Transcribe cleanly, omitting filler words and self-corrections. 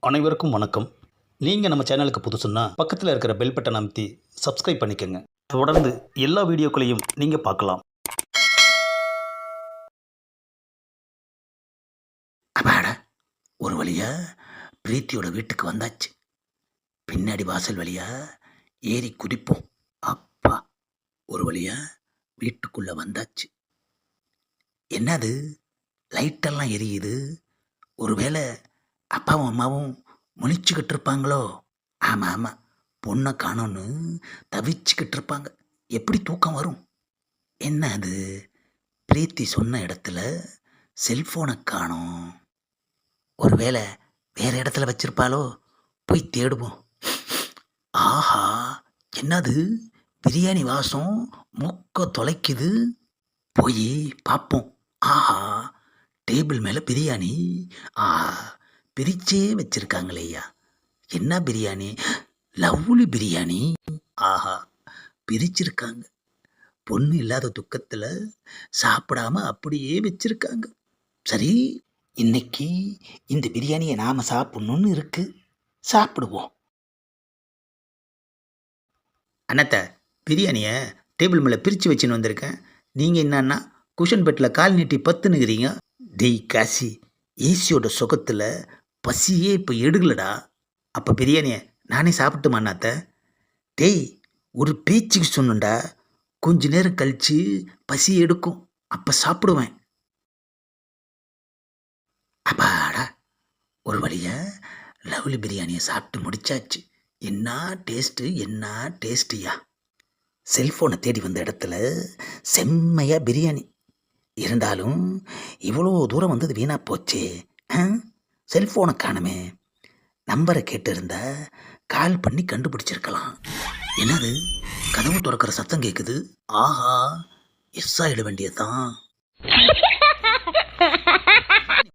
அனைவருக்கும் வணக்கம். நீங்கள் நம்ம சேனலுக்கு புதுசுன்னா பக்கத்தில் இருக்கிற பெல் பட்டன் அமைத்தி சப்ஸ்கிரைப் பண்ணிக்கோங்க. தொடர்ந்து எல்லா வீடியோக்களையும் நீங்கள் பார்க்கலாம். அப்பாடா, ஒரு வழியா பிரீத்தியோட வீட்டுக்கு வந்தாச்சு. பின்னாடி வாசல் வழியா ஏறி குதிப்போம். அப்பா, ஒரு வழியா வீட்டுக்குள்ள வந்தாச்சு. என்னது, லைட்டெல்லாம் எரியுது? ஒருவேளை அப்பாவும் அம்மாவும் முழிச்சுக்கிட்டு இருப்பாங்களோ? ஆமாம் ஆமாம், பொண்ணை காணோன்னு தவிச்சுக்கிட்டு இருப்பாங்க. எப்படி தூக்கம் வரும்? என்ன அது, பிரீத்தி சொன்ன இடத்துல செல்ஃபோனை காணோம். ஒருவேளை வேற இடத்துல வச்சிருப்பாளோ? போய் தேடுவோம். ஆஹா, என்னது, பிரியாணி வாசம் மூக்க தொலைக்குது. போய் பார்ப்போம். ஆஹா, டேபிள் மேலே பிரியாணி. பிரிச்சே வச்சிருக்காங்களேயா. என்ன பிரியாணி? லவ்லி பிரியாணி. ஆஹா, பிரிச்சிருக்காங்க. பொண்ணு இல்லாத துக்கத்தில் சாப்பிடாம அப்படியே வச்சிருக்காங்க. சரி, இன்னைக்கு இந்த பிரியாணியை நாம் சாப்பிட்ணுன்னு இருக்கு. சாப்பிடுவோம். அண்ணத்தை, பிரியாணியை டேபிள் மேலே பிரித்து வச்சுன்னு வந்திருக்கேன். நீங்கள் என்னன்னா குஷன் பெட்டில் கால் நீட்டி பத்துனுக்கிறீங்க. டெய் காசி, ஏசியோட சுகத்தில் பசியே இப்போ எடுக்கலடா. அப்போ பிரியாணியை நானே சாப்பிட்டுமா அண்ணாத்த? டேய், ஒரு பேச்சுக்கு சொன்னண்டா. கொஞ்ச நேரம் கழித்து பசி எடுக்கும், அப்போ சாப்பிடுவேன். அப்பாடா, ஒரு வழியா லவ்லி பிரியாணியை சாப்பிட்டு முடிச்சாச்சு. என்ன டேஸ்ட்டு, என்ன டேஸ்ட்டியா. செல்ஃபோனை தேடி வந்த இடத்துல செம்மையாக பிரியாணி இருந்தாலும் இவ்வளோ தூரம் வந்தது வீணாக போச்சே. செல்ஃபோனை காணுமே. நம்பரை கேட்டிருந்தா கால் பண்ணி கண்டுபிடிச்சிருக்கலாம். என்னது, கதவு திறக்கிற சத்தம் கேட்குது. ஆஹா, எஸ் ஆகிட வேண்டியதுதான்.